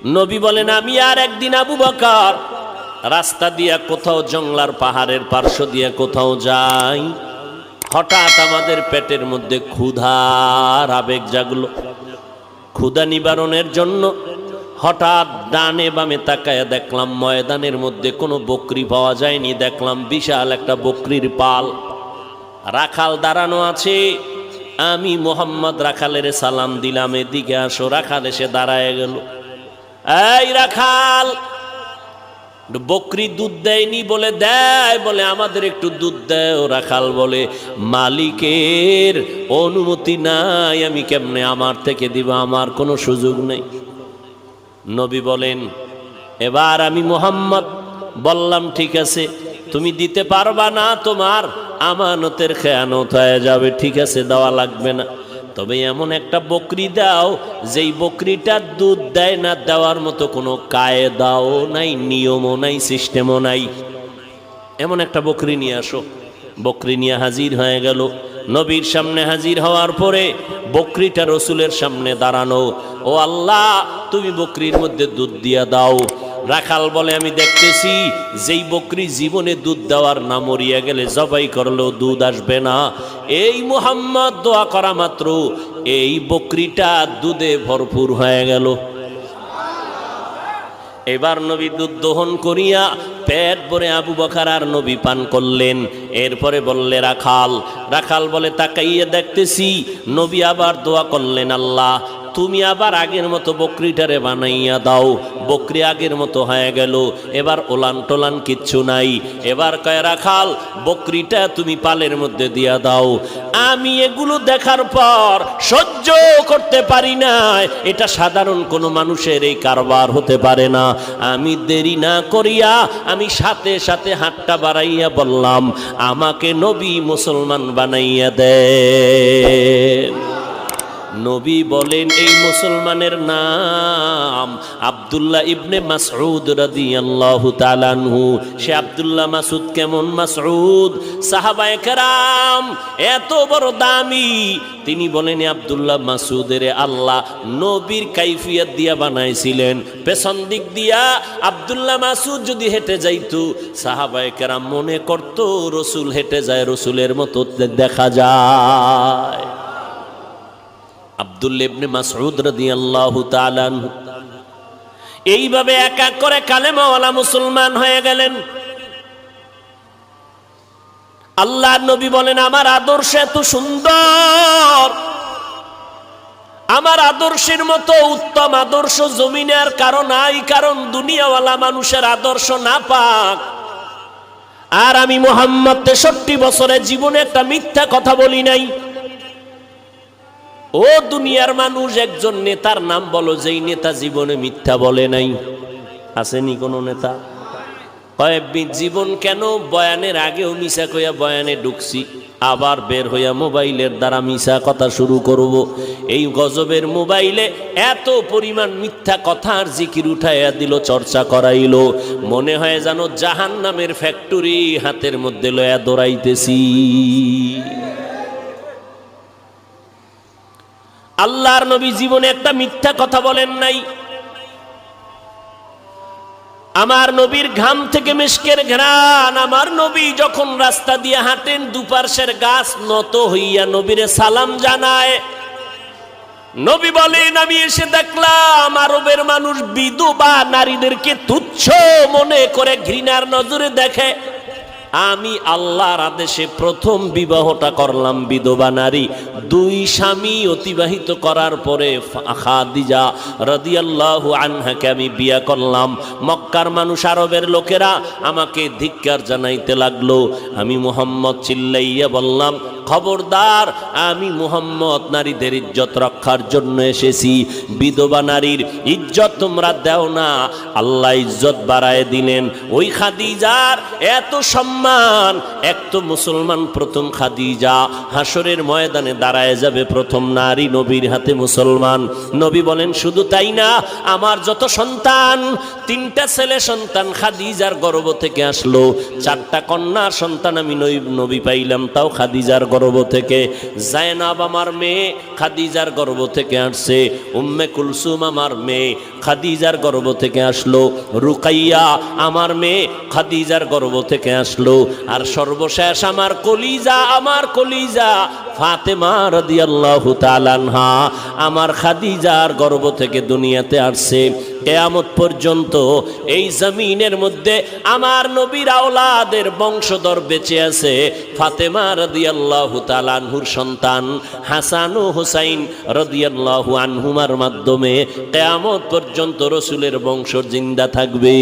নবী বলেন, আমি আর একদিন আবু বকর রাস্তা দিয়া কোথাও জংলার পাহাড়ের পার্শ্ব দিয়ে কোথাও যাই, হঠাৎ আমাদের পেটের মধ্যে ক্ষুধার আবেগ জাগলো। ক্ষুধা নিবারণের জন্য হঠাৎ ডানে বামে তাকায়া দেখলাম ময়দানের মধ্যে কোনো বকরি পাওয়া যায়নি। দেখলাম বিশাল একটা বকরির পাল, রাখাল দাঁড়ানো আছে। আমি মোহাম্মদ রাখালের সালাম দিলাম, এদিকে আসো। রাখাল এসে দাঁড়ায় গেল। এই রাখাল, বকরি দুধ দেয়নি বলে দেয়, বলে আমাদের একটু দুধ দেয়। রাখাল বলে, মালিকের অনুমতি নাই, আমি কেমনে আমার থেকে দিব, আমার কোনো সুযোগ নেই। নবী বলেন, এবার আমি মোহাম্মদ বললাম, ঠিক আছে তুমি দিতে পারবা না, তোমার আমানতের খেয়ানত হয়ে যাবে, ঠিক আছে দেওয়া লাগবে না। তবে এমন একটা বকরি দাও যেই বকরিটা দুধ দেয় না, দেওয়ার মতো কোনো কায়দাও নাই, নিয়মও নাই, সিস্টেমও নাই। এমন একটা বকরি নিয়ে আসো। বকরি নিয়ে হাজির হয়ে গেল। নবীর সামনে হাজির হওয়ার পরে বকরিটা রসুলের সামনে দাঁড়ানো। ও আল্লাহ, তুমি বকরির মধ্যে দুধ দিয়া দাও। রাখাল বলে, আমি দেখতেছি যেই বকরি জীবনে দুধ দেওয়ার না, মরিয়া গেলে জবাই করলেও দুধ আসবে না। এই মুহাম্মদ দোয়া করা মাত্র এই বকরিটা দুধে ভরপুর হয়ে গেল। এবার নবী দুধ দহন করিয়া পেট ভরে আবু বকর আর নবী পান করলেন। এরপরে বললে রাখাল। রাখাল বলে, তাকাইয়ে দেখতেছি নবী আবার দোয়া করলেন, আল্লাহ তুমি আবার আগের মতো বকরিটারে বানাইয়া দাও। বকরি আগের মতো হয়ে গেল, এবার ওলান টোলান কিচ্ছু নাই। এবার কয় রাখাল, বকরিটা তুমি পালের মধ্যে দিয়া দাও। আমি এগুলো দেখার পর সহ্য করতে পারি না, এটা সাধারণ কোনো মানুষের এই কারবার হতে পারে না। আমি দেরি না করিয়া আমি সাথে সাথে হাতটা বাড়াইয়া বললাম, আমাকে নবী মুসলমান বানাইয়া দেন। নবী বলেন, এই মুসলমানের নাম আব্দুল্লাহ ইবনে মাসউদ রাদিয়াল্লাহু তাআলা আনহু। সে আব্দুল্লাহ মাসউদ কেমন মাসউদ? সাহাবায়ে কেরাম এত বড় দামি। তিনি বলেন, আব্দুল্লাহ মাসউদের আল্লাহ নবীর কাইফিয়ত দিয়া বানাইছিলেন। পেছন দিক দিয়া আব্দুল্লাহ মাসউদ যদি হেঁটে যাইতো, সাহাবায়ে কেরাম মনে করত রসুল হেঁটে যায়, রসুলের মতো দেখা যায়। আব্দুল্লাহ ইবনে মাসউদ রাদিয়াল্লাহু তাআলা আনহু এইভাবে এক এক করে কালেমাওয়ালা মুসলমান হয়ে গেলেন। আল্লাহর নবী বলেন, আমার আদর্শ এত সুন্দর, আমার আদর্শের মতো উত্তম আদর্শ জমিনে আর কারো নাই, কারণ দুনিয়াওয়ালা মানুষের আদর্শ না পাক। আর আমি মুহাম্মদ 63 বছরের জীবনে একটা মিথ্যা কথা বলি নাই। ও দুনিয়ার মানুষ, একজন নেতার নাম বলো যেই নেতা জীবনে মিথ্যা বলে নাই। আসেনি কোনো নেতা? জীবন কেন, বয়ানের আগেও মিশা কইয়া বয়ানে ঢুকছি, আবার বের হইয়া মোবাইলের দ্বারা মিশা কথা শুরু করব। এই গজবের মোবাইলে এত পরিমাণ মিথ্যা কথার জিকির উঠাইয়া দিল, চর্চা করাইল, মনে হয় যেন জাহান্নামের ফ্যাক্টরি হাতের মধ্যে লয়া দৌড়াইতেছি। আল্লাহর নবী জীবনে একটা মিথ্যা কথা বলেন নাই। আমার নবীর ঘাম থেকে মিশকের ঘ্রাণ। আমার নবী যখন রাস্তা দিয়ে হাঁটেন, দুপার্শ্বের গাছ নত হইয়া নবীরে সালাম জানায়। নবী বলেন, আমি এসে দেখলাম আরবের মানুষ বিধবা নারীদেরকে তুচ্ছ মনে করে ঘৃণার নজরে দেখে। আমি আল্লাহর আদেশে প্রথম বিবাহটা করলাম বিধবা নারী। 2 স্বামী অতিবাহিত করার পরে খাদিজা রাদিয়াল্লাহু আনহাকে আমি বিয়ে করলাম। মক্কার মানুষ, আরবের লোকেরা আমাকে ধিক্কার জানাইতে লাগলো। আমি মুহাম্মদ চিল্লাইয়া বললাম, খবরদার, আমি মুহাম্মদ নারীদের ইজ্জত রক্ষার জন্য এসেছি। বিধবা নারীর ইজ্জত তোমরা দাও না, আল্লাহ ইজ্জত বাড়ায় দিলেন। ওই খাদিজার এত সম্মান, এক তো মুসলমান প্রথম খাদিজা, হাসরের ময়দানে দাঁড়ায় যাবে প্রথম নারী নবীর হাতে মুসলমান। নবী বলেন, শুধু তাই না, আমার যত সন্তান, 3টা ছেলে সন্তান খাদিজার গর্ভ থেকে আসলো, 4টা কন্যা সন্তান আমি নবী পাইলাম, তাও খাদিজার গর্ভ গর্ভ থেকে, জায়নাব আমার মেয়ে খাদিজার গর্ভ থেকে আসছে, উম্মে কুলসুম আমার মেয়ে খাদিজার গর্ভ থেকে আসলো, রুকাইয়া আমার মেয়ে খাদিজার গর্ভ থেকে আসলো, আর সর্বশেষ আমার কলিজা ফাতেমা রাদিয়াল্লাহু তাআলা আনহা আমার খাদিজার গর্ভ থেকে দুনিয়াতে আসছে। কিয়ামত পর্যন্ত এই জমিনের মধ্যে আমার নবীর আওলাদের বংশধর বেঁচে আছে। ফাতেমা রাদিয়াল্লাহু তাআলা আনহুর সন্তান হাসান ও হুসাইন রাদিয়াল্লাহু আনহুমার মাধ্যমে কিয়ামত পর্যন্ত রাসূলের বংশ জিন্দা থাকবে।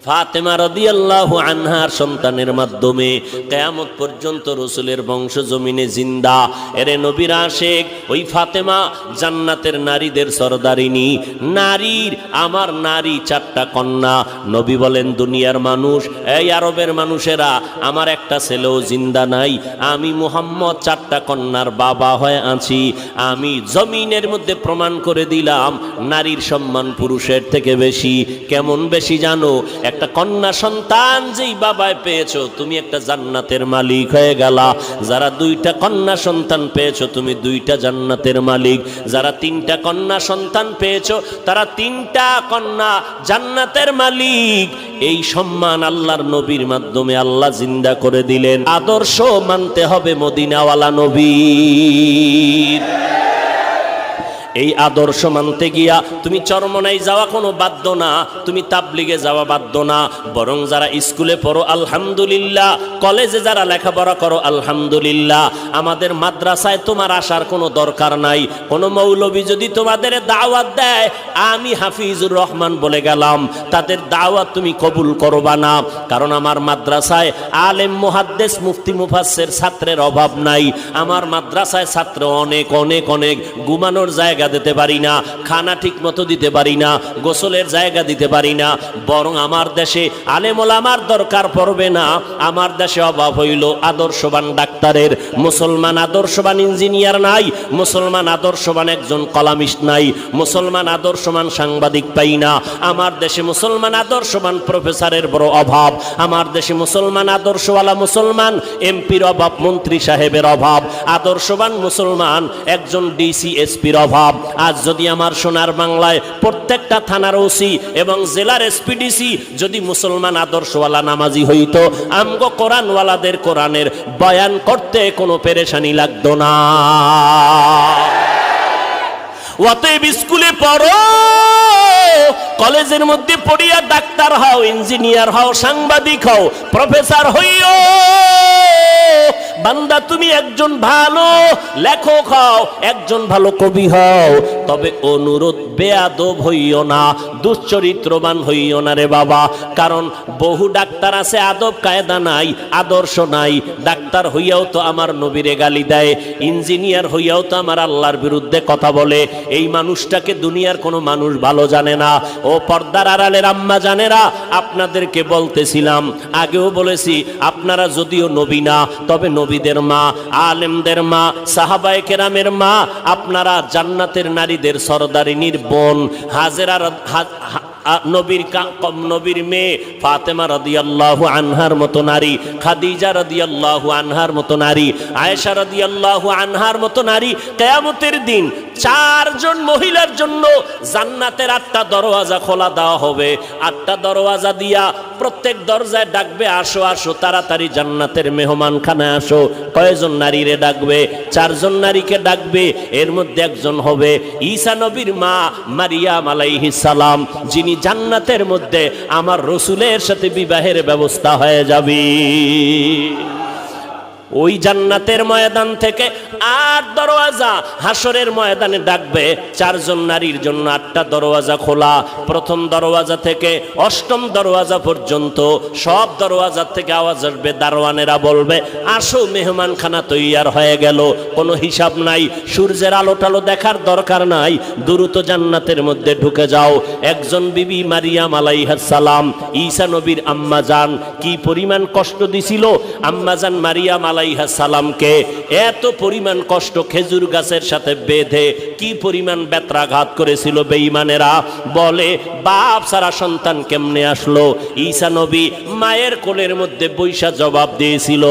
ফাতেমা রাদিয়াল্লাহু আনহার সন্তানের মাধ্যমে কিয়ামত পর্যন্ত রাসূলের বংশ জমিনে জিন্দা। এরে নবীর আশিক ওই ফাতেমা জান্নাতের নারীদের সরদারিনী, নারীর আমার নারী চারটা কন্যা। নবী বলেন দুনিয়ার মানুষ, এই আরবের মানুষেরা, আমার একটা ছেলেও জিন্দা নাই, আমি মুহাম্মদ চারটা কন্যার বাবা হয়ে আছি। আমি জমিনের মধ্যে প্রমাণ করে দিলাম নারীর সম্মান পুরুষের থেকে বেশি। কেমন বেশি জানো? একটা কন্যা সন্তান যেই বাবায় পেয়েছো তুমি একটা জান্নাতের মালিক হয়ে গেলা। যারা দুইটা কন্যা সন্তান পেয়েছো তুমি দুইটা জান্নাতের মালিক। যারা তিনটা কন্যা সন্তান পেয়েছো তারা তিনটা কন্যা জান্নাতের মালিক। এই সম্মান আল্লাহর নবীর মাধ্যমে আল্লাহ জিন্দা করে দিলেন। আদর্শ মানতে হবে মদিনাওয়ালা নবীর। এই আদর্শ মানতে গিয়া তুমি চরমনাই যাওয়া কোনো বাধ্য না, তুমি তাবলিগে যাওয়া বাধ্য না। বরং যারা স্কুলে পড়ো আলহামদুলিল্লাহ, কলেজে যারা লেখাপড়া করো আলহামদুলিল্লাহ, আমাদের মাদ্রাসায় তোমার আসার কোনো দরকার নাই। কোনো মৌলবী যদি তোমাদের দাওয়াত দেয়, আমি হাফিজুর রহমান বলে গেলাম, তাদের দাওয়াত তুমি কবুল করবা না। কারণ আমার মাদ্রাসায় আলেম মুহাদ্দিস মুফতি মুফাসসির ছাত্রের অভাব নাই। আমার মাদ্রাসায় ছাত্র অনেক অনেক অনেক। ঘুমানোর জায়গা দিতে পারি না, খানা ঠিক মতো দিতে পারি না, গোসলের জায়গা দিতে পারি না। বরং আমার দেশে আলেম ওলামার দরকার পড়বে না। আমার দেশে অভাব হইল আদর্শবান ডাক্তারের। মুসলমান আদর্শবান ইঞ্জিনিয়ার নাই, মুসলমান আদর্শবান একজন কলামিস্ট নাই, মুসলমান আদর্শবান সাংবাদিক পাই না। আমার দেশে মুসলমান আদর্শবান প্রফেসরের বড় অভাব। আমার দেশে মুসলমান আদর্শওয়ালা মুসলমান এমপির অভাব, মন্ত্রী সাহেবের অভাব। আদর্শবান মুসলমান একজন ডিসি এসপির অভাব। আজ যদি আমার সোনার বাংলায় প্রত্যেকটা থানার ওসি এবং জেলার এসপিডিসি যদি মুসলমান আদর্শওয়ালা নামাজি হইতো, আমগো কোরআনওয়ালাদের কোরআনের বয়ান করতে কোনো পেরেশানি লাগতো না। অতএব স্কুলে পড়ো, কলেজের মধ্যে পড়িয়া ডাক্তার হও, ইঞ্জিনিয়ার হও, সাংবাদিক হও, প্রফেসর হইও। বান্দা তুমি একজন ভালো লেখক হও, একজন ভালো কবি হও, তবে অনুরোধ বেয়াদব হইও না, দুশ্চরিত্রবান হইও না রে বাবা। কারণ বহু ডাক্তার আছে আদব কায়দা নাই, আদর্শ নাই। ডাক্তার হইয়াও তো আমার নবীরে গালি দেয়, ইঞ্জিনিয়ার হইয়াও তো আমার আল্লাহর বিরুদ্ধে কথা বলে। এই মানুষটাকে দুনিয়ার কোনো মানুষ ভালো জানে না। ও পর্দার আড়ালের আম্মা জানেরা, আপনাদেরকে বলতেছিলাম, আগেও বলেছি, আপনারা যদিও নবী না তবে নবীদের মা, আলেমদের মা, সাহাবায়ে কেরামের মা, আপনারা জান্নাতের নারীদের সরদারিনীর বোন। হাজেরার নবীর মেয়ে ফাতেমা রাদিয়াল্লাহু আনহার মতো নারী, খাদিজা রাদিয়াল্লাহু আনহার মতো নারী, আয়েশা রাদিয়াল্লাহু আনহার মতো নারী। কিয়ামতের দিন চারজন মহিলার জন্য জান্নাতের 8টা দরওয়াজা খোলা দেওয়া হবে। 8টা দরওয়াজা দিয়া প্রত্যেক দরজায় ডাকবে, আসো আসো তাড়াতাড়ি জান্নাতের মেহমানখানায় আসো। কয়জন নারীরে ডাকবে? 4জন নারীকে ডাকবে। এর মধ্যে একজন হবে ঈসা নবীর মা মারিয়াম আলাইহিস সালাম, যিনি জান্নাতের মধ্যে আমার রাসূলের সাথে বিবাহের ব্যবস্থা হয়ে যাবে। ওই জান্নাতের ময়দান থেকে 8 দরওয়াজা হাসরের ময়দানে ডাকবে। 4জন নারীর জন্য 8টা দরওয়াজা খোলা। প্রথম দরওয়াজা থেকে 8ম দরওয়াজা পর্যন্ত সব দরওয়াজা থেকে আওয়াজ আসবে, দারোয়ানেরা বলবে, আসো মেহমানখানা তৈয়ার হয়ে গেল। কোনো হিসাব নাই, সূর্যের আলো টালো দেখার দরকার নাই, দ্রুত জান্নাতের মধ্যে ঢুকে যাও। একজন বিবি মারিয়াম আলাইহিস সালাম, ঈসা নবীর আম্মা জান, কি পরিমাণ কষ্ট দিছিল আম্মা জান মারিয়াম আলাইহিস সালামকে এত পরিমাণ কষ্ট খেজুর গাছের সাথে বেঁধে কি পরিমাণ বেত্রাঘাত করেছিল বেঈমানেরা। বলে বাপ সারা সন্তান কেমনে আসলো? ঈসা নবী মায়ের কোলের মধ্যে বৈশা জবাব দিয়েছিল।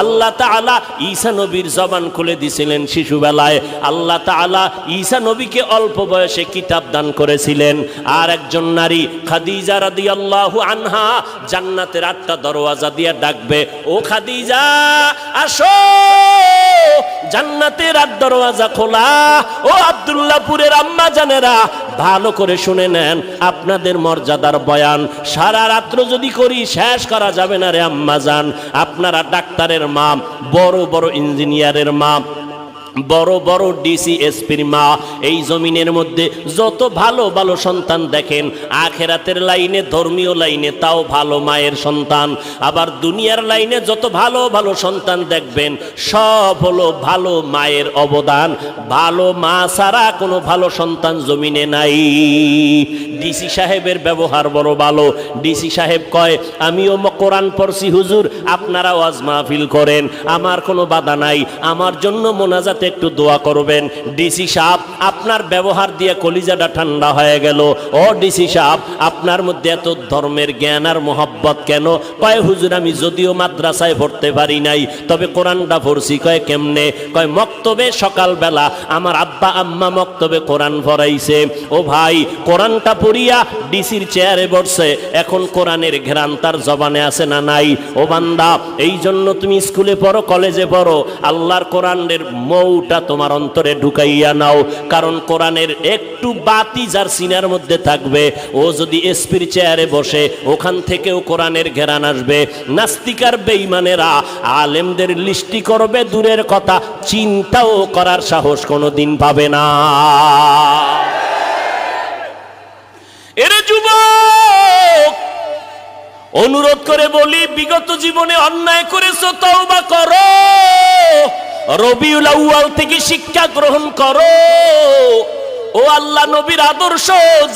আল্লাহ তাআলা ঈসা নবীর জবান খুলে দিয়েছিলেন শিশুবেলায়। আল্লাহ তাআলা ঈসা নবীকে অল্প বয়সে কিতাব দান করেছিলেন। আর একজন নারী খাদিজা রাদিয়াল্লাহু আনহা জান্নাতের 8টা দরওয়াজা দিয়ে ডাকবে, ও খাদিজা আসো, জান্নাতের 8 দরওয়াজা খোলা। ও আব্দুল্লাহপুরের আম্মা জানেরা ভালো করে শুনে নেন, আপনাদের মর্যাদার বয়ান সারা রাত্র যদি করি শেষ করা যাবে না রে আম্মা জান। আপনারা ডাক্তারের মা, বড় বড় ইঞ্জিনিয়ারের মা, বড় বড় ডিসি এসপির মা, এই জমিনের মধ্যে যত ভালো ভালো সন্তান দেখেন, আখেরাতের লাইনে ধর্মীয় লাইনে তাও ভালো মায়ের সন্তান, আবার দুনিয়ার লাইনে যত ভালো ভালো সন্তান দেখবেন সব হলো ভালো মায়ের অবদান। ভালো মা ছাড়া কোনো ভালো সন্তান জমিনে নাই। ডিসি সাহেবের ব্যবহার বড় ভালো। ডিসি সাহেব কয় আমিও কোরআন পড়ছি হুজুর, আপনারা ওয়াজ মাহফিল করেন, আমার কোনো বাধা নাই, আমার জন্য মোনাজাতে একটু দোয়া করবেন। ডিসি সাহেব আপনার ব্যবহার দিয়ে কলিজাটা ঠান্ডা হয়ে গেল। ও ডিসি সাহেব আপনার মধ্যে এত ধর্মের জ্ঞান আর মোহব্বত কেন? কয় হুজুর আমি যদিও মাদ্রাসায় পড়তে পারি নাই, তবে কোরআনটা পড়ছি। কয় কেমনে? কয় মক্তবে সকালবেলা আমার আব্বা আম্মা মক্তবে কোরআন পড়াইছে। ও ভাই কোরআনটা পড়িয়া ডিসির চেয়ারে বসছে, এখন কোরআনের ঘ্রাণ তার জবানে আছে না নাই? ও বান্দা এই জন্য তুমি স্কুলে পড়ো, কলেজে পড়ো, আল্লাহর কোরআনের মৌটা তোমার অন্তরে ঢুকাইয়া নাও। কারণ কোরআনের একটু বাতি যার সিনার মধ্যে থাকবে, ও যদি এসপির চেয়ারে বসে ওখান থেকেও কোরআনের ঘেরান আসবে। নাস্তিকার বেঈমানেরা আলেমদের লিস্টি করবে দূরের কথা, চিন্তাও করার সাহস কোনোদিন পাবে না। এরে যুবক, অনুরোধ করে বলি, বিগত জীবনে অন্যায় করেছো, তওবা করো, রবিউল আউয়াল থেকে শিক্ষা গ্রহণ করো। ও আল্লাহ নবীর আদর্শ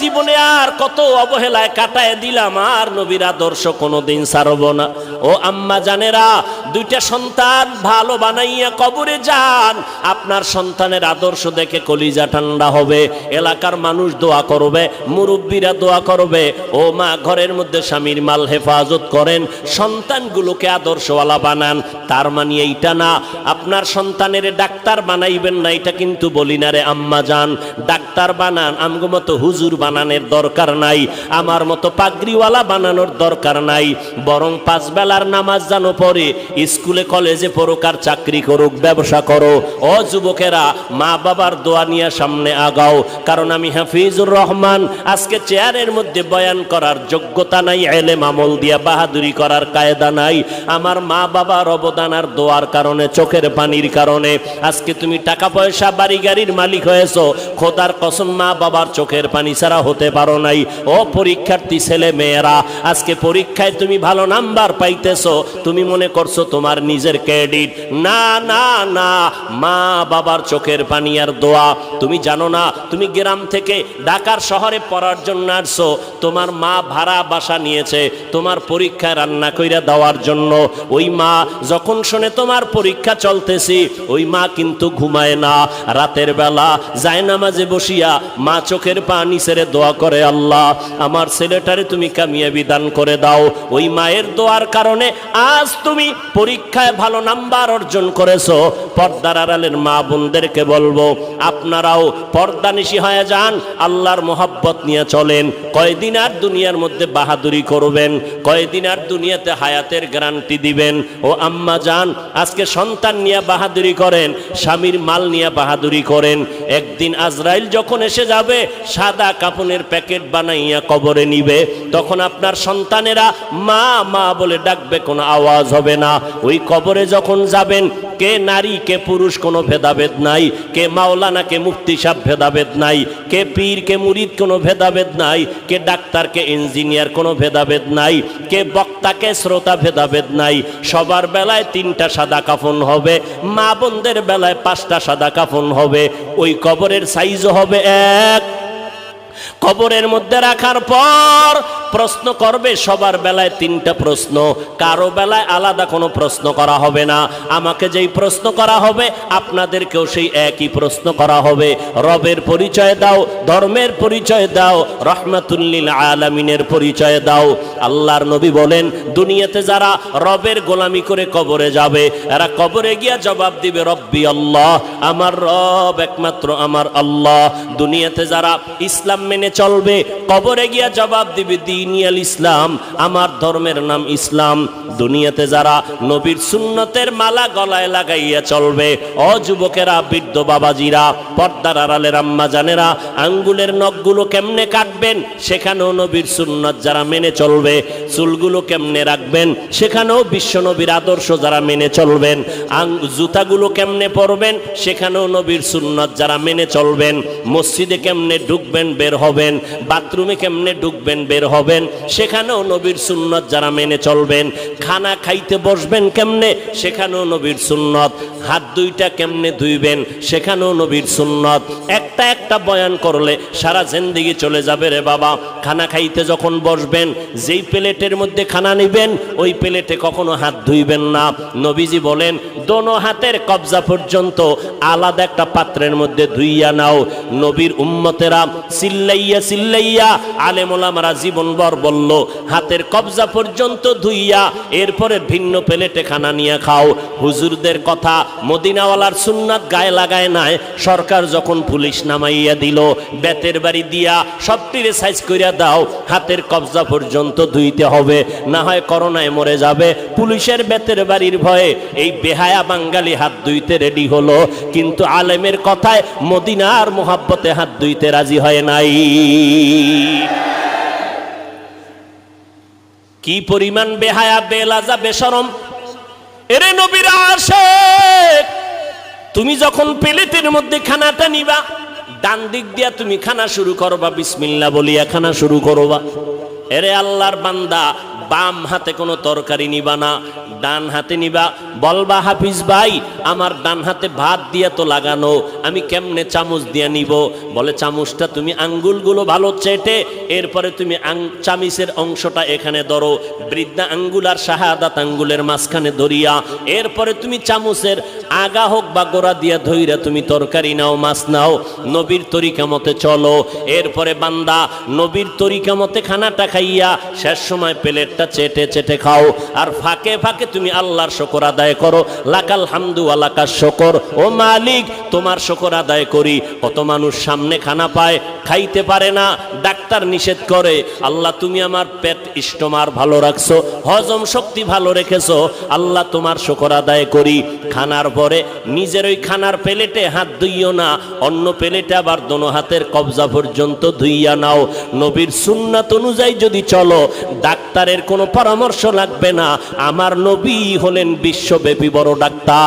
জীবনে আর কত অবহেলায় কাটায় দিলাম, আর নবীর আদর্শ কোনোদিন ছাড়ব না। ও আম্মা জানেরা, 2টা সন্তান ভালো বানাইয়া কবরে যান, আপনার সন্তানের আদর্শ দেখে কলিজা ঠান্ডা হবে, এলাকার মানুষ দোয়া করবে, মুরব্বীরা দোয়া করবে। ও মা ঘরের মধ্যে স্বামীর মাল হেফাজত করেন, সন্তানগুলোকে আদর্শওয়ালা বানান। তার মানে এইটা না আপনার সন্তানের ডাক্তার বানাইবেন না, এটা কিন্তু বলি না রে আম্মা জান। ডাক্তার বানান, আমগো মতো হুজুর বানানোর দরকার নাই, আমার মতো পাগড়িওয়ালা বানানোর দরকার নাই। বরং 5 বেলার নামাজ জানো পড়ে, স্কুলে কলেজে পড়ুক আর চাকরি করুক, ব্যবসা করো। ও যুবকেরা, মা বাবার দোয়া নিয়ে সামনে আগাও। কারণ আমি হাফিজুর রহমান, আজকে চেয়ারের মধ্যে বয়ান করার যোগ্যতা নাই, এলেম আমল দিয়া বাহাদুরি করার কায়দা নাই। আমার মা বাবার অবদান আর দোয়ার কারণে, চোখের পানির কারণে আজকে তুমি টাকা পয়সা বাড়ি গাড়ির মালিক হয়েছো। খোদার কসম মা বাবার চোখের পানি ছাড়া হতে পারো নাই। ও পরীক্ষার্থী ছেলে মেয়েরা, আজকে পরীক্ষায় তুমি ভালো নাম্বার পাইতেছো, তুমি মনে করছো তোমার নিজের ক্রেডিট। না না না, মা বাবার চোখের পানি আর দোয়া। তুমি জানো না, তুমি গ্রাম থেকে ঢাকার শহরে পড়ার জন্য আসছো, তোমার মা ভাড়া বাসা নিয়েছে তোমার পরীক্ষায় রান্না কইরা দেওয়ার জন্য। ওই মা যখন শুনে তোমার পরীক্ষা চলতেছি, ওই মা কিন্তু ঘুমায় না, রাতের বেলা যায় নামাজে বসিয়া মা চোখের পানি ছেড়ে দোয়া করে, আল্লাহ আমার ছেলেটারে তুমি কামিয়াবি দান করে দাও। ওই মায়ের দোয়ার কারণে আজ তুমি পরীক্ষায় ভালো নাম্বার অর্জন করেছো। পর্দার আড়ালের মা বোনদেরকে বলবো, আপনারাও পর্দানিশী হয়ে যান, আল্লাহর মোহাব্বত নিয়ে চলেন। কয়দিন আর দুনিয়ার মধ্যে বাহাদুরি করবেন, কয়দিন আর দুনিয়াতে হায়াতের গ্যারান্টি দিবেন। ও আম্মা জান, আজকে সন্তান নিয়ে বাহাদুরি করেন, স্বামীর মাল নিয়ে বাহাদুরি করেন। একদিন আজরাইল যখন এসে যাবে, সাদা কাপনের প্যাকেট বানাইয়া কবরে নিবে, তখন আপনার সন্তানেরা মা মা বলে ডাকবে, কোনো আওয়াজ হবে না। ওই কবরে যখন যাবেন, কে নারী কে পুরুষ কোনো ভেদাভেদ নাই, কে মাওলানা কে মুফতি সাহেব ভেদাভেদ নাই, কে পীর কে মুরিদ কোনো ভেদাভেদ নাই, কে ডাক্তার কে ইঞ্জিনিয়ার কোনো ভেদাভেদ নাই, কে বক্তা কে শ্রোতা ভেদাভেদ নাই। সবার বেলায় 3টা সাদা কাফন হবে, মা বোনদের বেলায় 5টা সাদা কাফন হবে। ওই কবরের সাইজও হবে 1। কবরের মধ্যে রাখার পর প্রশ্ন করবে, সবার বেলায় 3টা প্রশ্ন, কারো বেলায় আলাদা কোনো প্রশ্ন করা হবে না। আমাকে যেই প্রশ্ন করা হবে আপনাদেরকেও সেই একই প্রশ্ন করা হবে। রবের পরিচয় দাও, ধর্মের পরিচয় দাও, রহমাতুল লিল আলামিনের পরিচয় দাও। আল্লাহর নবী বলেন, দুনিয়াতে যারা রবের গোলামি করে কবরে যাবে, এরা কবরে গিয়া জবাব দিবে রব্বি আল্লাহ, আমার রব একমাত্র আমার আল্লাহ। দুনিয়াতে যারা ইসলাম মেনে চলবে, কবরে গিয়া জবাব দিবে দ্বীনুল ইসলাম, আমার ধর্মের নাম ইসলাম। দুনিয়াতে যারা নবীর সুন্নতের মালা গলায় লাগাইয়া চলবে, ও যুবকেরা, বৃদ্ধ বাবাজিরা, পর্দার আড়ালের আম্মা জানেরা, আঙ্গুলের নখগুলো কেমনে কাটবেন সেখানেও নবীর সুন্নত যারা মেনে চলবে, চুলগুলো কেমনে রাখবেন সেখানেও বিশ্ব নবীর আদর্শ যারা মেনে চলবেন, জুতাগুলো কেমনে পরবেন সেখানেও নবীর সুন্নত যারা মেনে চলবেন, মসজিদে কেমনে ঢুকবেন বের হবেন, বাথরুমে কেমনে ঢুকবেন বের হবেন সেখানেও নবীর সুন্নত যারা মেনে চলবেন, খানা খাইতে বসবেন কেমনে সেখানেও নবীর সুন্নত, হাত দুইটা কেমনে ধুইবেন সেখানেও নবীর সুন্নত। একটা একটা বয়ান করলে সারা জিন্দেগি চলে যাবে রে বাবা। খানা খাইতে যখন বসবেন, যেই প্লেটের মধ্যে খানা নিবেন ওই প্লেটে কখনো হাত ধুইবেন না। নবীজি বলেন, দোনো হাতের কবজা পর্যন্ত আলাদা একটা পাত্রের মধ্যে ধুইয়া নাও। নবীর উম্মতেরা চিল্লাইয়া চিল্লাইয়া আলেম ওলামারা জীবনভর বলল, হাতের কবজা পর্যন্ত ধুইয়া এরপরে ভিন্ন প্লেটে খানা নিয়ে খাও। হুজুরদের কথা, মদিনাওয়ালার সুন্নাত গায়ে লাগায় নাই। সরকার যখন পুলিশ নামাইয়া দিল, বেতের বাড়ি দিয়া সবটিরে সাইজ কইরা দাও, হাতের কবজা পর্যন্ত ধুইতে হবে, না হয় করোনায় মরে যাবে। পুলিশের বেতের বাড়ির ভয়ে এই বেহায়া বাঙালি হাত ধুইতে রেডি হলো, কিন্তু আলেমের কথায় মদিনার মোহাব্বতে হাত ধুইতে রাজি হয় নাই। কি পরিমাণ বেহায়া, বেলাজা, বেশরম! এরে নবীর আশিক, তুমি যখন প্লেটের মধ্যে খানাটা নিবা, ডান দিক দিয়া তুমি খানা শুরু করবা, বিসমিল্লাহ বলিয়া খানা শুরু করবা। এরে আল্লাহর বান্দা, বাম হাতে কোনো তরকারি নিবা না, ডান হাতে নিবা। বলবা, হাফিজ ভাই আমার ডান হাতে ভাত দিয়া তো লাগানো, আমি কেমনে চামচ দিয়া নিব? বলে, চামচটা তুমি আঙ্গুলগুলো ভালো চেটে এরপরে তুমি চামিচের অংশটা এখানে ধরো, বৃদ্ধা আঙ্গুল আর শাহাদাত আঙ্গুলের মাঝখানে ধরিয়া এরপরে তুমি চামচের আগা হোক বা গোড়া দিয়া ধইরা তুমি তরকারি নাও, মাছ নাও, নবীর তরিকা মতে চলো। এরপরে বান্দা নবীর তরিকা মতে খানাটা খাইয়া শেষ সময় প্লেটটা চেটে চেটে খাও, আর ফাঁকে ফাঁকে তুমি আল্লাহর শুকর আদায় করো। লাকাল হামদু ওয়া লাকাশ শুকর, ও মালিক তোমার শুকর আদায় করি। কত মানুষ সামনে খানা পায়, খাইতে পারে না, ডাক্তার নিষেধ করে। আল্লাহ তুমি আমার পেট স্টোমার ভালো রাখছো, হজম শক্তি ভালো রেখেছো, আল্লাহ তোমার শুকর আদায় করি। খানার পরে নিজের ওই খানার প্লেটে হাত ধুইও না, অন্য প্লেটে আবার দোনো হাতের কবজা পর্যন্ত ধুইয়া নাও। নবীর সুন্নাত অনুযায়ী যদি চলো, ডাক্তারের কোনো পরামর্শ লাগবে না। আমার নবী হলেন বিশ্বব্যাপী বড় ডাক্তার।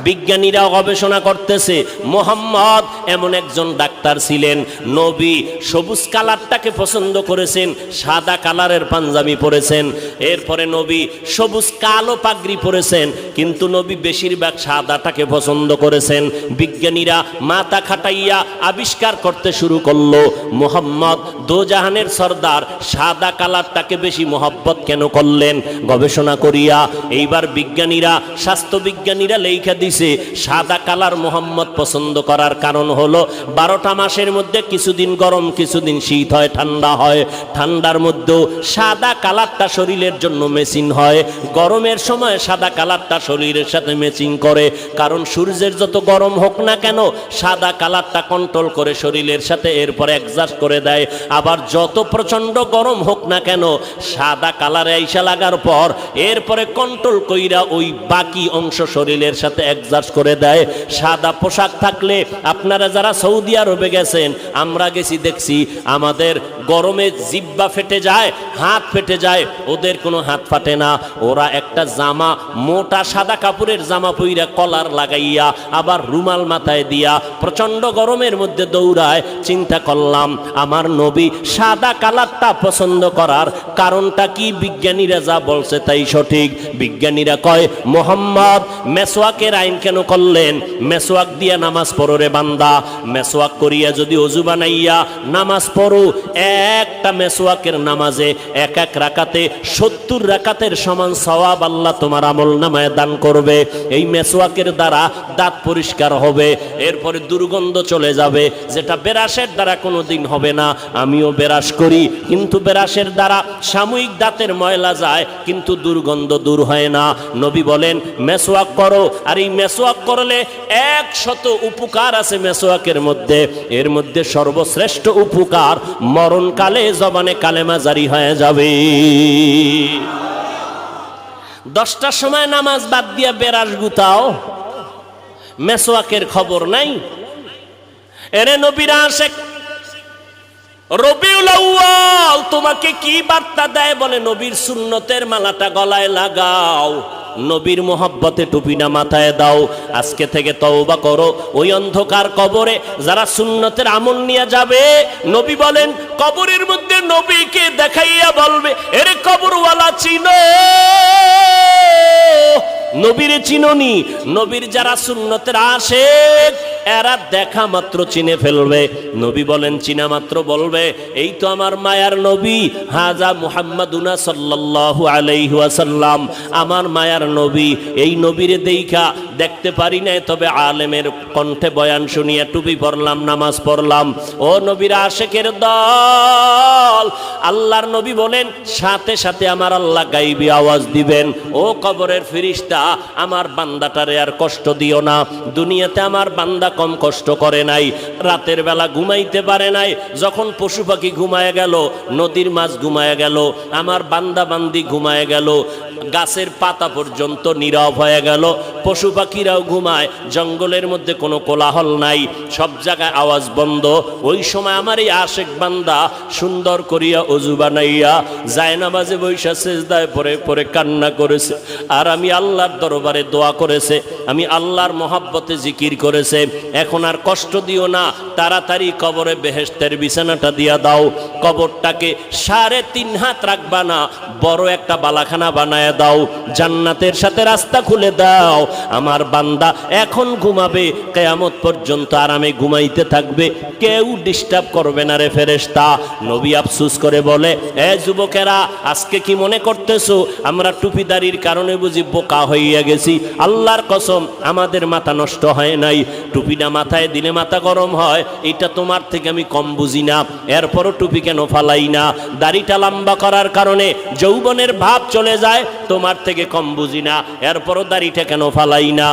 বিজ্ঞানীরা গবেষণা করতেছে, মোহাম্মদ এমন একজন ডাক্তার ছিলেন, নবী সবুজ কালারটাকে পছন্দ করেছেন, সাদা কালারের পাঞ্জাবি পরেছেন, এরপরে নবী সবুজ কালো পাগড়ি পরেছেন, কিন্তু নবী বেশিরভাগ সাদাটাকে পছন্দ করেছেন। বিজ্ঞানীরা মাথা খাটাইয়া আবিষ্কার করতে শুরু করলো, মোহাম্মদ দোজাহানের সর্দার সাদা কালারটাকে বেশি মহব্বত কেন করলেন? গবেষণা করিয়া এইবার বিজ্ঞানীরা, স্বাস্থ্য বিজ্ঞানীরা লেখা দিছে, সাদা কালার মোহাম্মদ পছন্দ করার কারণ হলো 12টা মাসের মধ্যে কিছুদিন গরম, কিছুদিন শীত হয়, ঠান্ডা হয়। ঠান্ডার মধ্যেও সাদা কালারটা শরীরের জন্য মেচিং হয়, গরমের সময় সাদা কালারটা শরীরের সাথে মেচিং করে। কারণ সূর্যের যত গরম হোক না কেন, সাদা কালারটা কন্ট্রোল করে শরীরের সাথে, এরপরে অ্যাডজাস্ট করে দেয়। আবার যত প্রচন্ড গরম হোক না কেন, সাদা কালারে আইসা লাগার পর এরপরে কন্ট্রোল কইরা ওই বাকি অংশ শরীরের সাথে অ্যাডজাস্ট করে দেয়। সাদা পোশাক থাকলে, আপনারা যারা সৌদি আরবে গেছেন, আমরা গেছি দেখছি, আমাদের গরমে জিব্বা ফেটে যায়, হাত ফেটে যায়, ওদের কোনো হাত ফাটে না। ওরা একটা জামা, মোটা সাদা কাপড়ের জামা পইরা কলার লাগাইয়া আবার রুমাল মাথায় দিয়া প্রচন্ড গরমের মধ্যে দৌড়ায়। চিন্তা করলাম আমার নবী সাদা কালারটা পছন্দ করার কারণটা কি? বিজ্ঞানীরা যা বলছে তাই সঠিক। বিজ্ঞানীরা কয়, মোহাম্মদ মেসওয়াকের আইন কেন করলেন? মেসওয়াক দিয়া নামাজ পড়ো রে বান্দা, মেসওয়াক করিয়া যদি ওযু বানাইয়া নামাজ পড়ো, একটা মেসওয়াকের নামাজে এক এক রাকাতে 70 রাকাতের সমান সওয়াব আল্লাহ তোমার আমলনামায় দান করবে। এই মেসওয়াকের দ্বারা দাঁত পরিষ্কার হবে, এরপরে দুর্গন্ধ চলে যাবে, যেটা বেরাসের দ্বারা কোনোদিন হবে না। আমিও বেরাস করি, কিন্তু বেরাসের দ্বারা সাময়িক দাঁতের ময়লা যায়, কিন্তু দুর্গন্ধ দূর হয় না। নবী বলেন মেসওয়াক করো, আর এই মেসওয়াক করলে 100 উপকার আছে মেসওয়াকের মধ্যে। এর মধ্যে সর্বশ্রেষ্ঠ উপকার, মরণকালে জবানে কালেমা জারি হয়ে যাবে। 10টার সময় নামাজ বাদ দিয়া বেরাস গুতাও, মেসওয়াকের খবর নাই। এরে নবীরা আশেক, রবিউল আউয়াল তোমাকে কি বার্তা দেয়? বলে নবীর সুন্নতের মালাটা গলায় লাগাও, নবীর মোহাব্বতে টুপিনা মাথায় দাও। আজকে থেকে তওবা করো। ওই অন্ধকার কবরে যারা সুন্নতের আমল নিয়ে যাবে, নবী বলেন কবরের মধ্যে নবীকে দেখাইয়া বলবে, এরে কবরওয়ালা চিনো, নবীরে চিনোনি? নবীর যারা সুন্নতের আশেক, এরা দেখা মাত্র চিনে ফেলবে। নবী বলেন চিনা মাত্র বলবে, এই তো আমার মায়ার নবী, হাজা মুহাম্মাদুনা সাল্লাল্লাহু আলাইহি ওয়াসাল্লাম, আমার মায়ার নবী। এই নবীরে দেইখা দেখতে পারি নাই, তবে আলেমের কণ্ঠে বয়ান শুনিয়া টুপি পরলাম, নামাজ পড়লাম। ও নবীর আশেকের দল, আল্লাহর নবী বলেন সাথে সাথে আমার আল্লাহ গাইবি আওয়াজ দিবেন, ও কবরের ফেরেশতা, আমার বান্দাটারে আর কষ্ট দিও না। দুনিয়াতে আমার বান্দা কম কষ্ট করে নাই, রাতের বেলা ঘুমাইতে পারে নাই, যখন পশু পাখি ঘুমায় গেল, নদীর মাছ ঘুমায় গেল, আমার বান্দা বান্দি ঘুমায় গেল, গাছের পাতা পর্যন্ত নীরব হয়ে গেল, পশু পাখিরাও ঘুমায়, জঙ্গলের মধ্যে কোনো কোলাহল নাই, সব জায়গায় আওয়াজ বন্ধ। ওই সময় আমার এই আশেক বান্দা সুন্দর করিয়া ওযু বানাইয়া জায়নামাজে বৈশা সেজদায় পড়ে পড়ে কান্না করেছে, আর আমি আল্লাহর দরবারে দোয়া করেছে, আমি আল্লাহর মহাব্বতে জিকির করেছে। এখন আর কষ্ট দিও না, তাড়াতাড়ি কবরে বেহেশতের বিছানাটা দিয়া দাও। কবরটাকে 3.5 হাত রাখবা না, বড় একটা বালাখানা বানায় দাও, জান্নাতের সাথে রাস্তা খুলে দাও। আমার বান্দা এখন ঘুমাবে, কিয়ামত পর্যন্ত আরামে ঘুমাইতে থাকবে, কেউ ডিস্টার্ব করবে না রে ফেরেশতা। নবী আফসোস করে বলে, এ যুবকেরা, আজকে কি মনে করতেছো আমরা টুপিদারির কারণে বুঝি বোকা হইয়া গেছি? আল্লাহর কসম, আমাদের মাথা নষ্ট হয় নাই। টুপিটা মাথায় দিলে মাথা গরম হয়, এটা তোমার থেকে আমি কম বুঝি না। এরপরও টুপি কেন ফালাই না? দাড়িটা লম্বা করার কারণে যৌবনের ভাব চলে যায়, তোমার থেকে কম বুঝি না, এরপরও দাড়িটা কেন ফালাই না?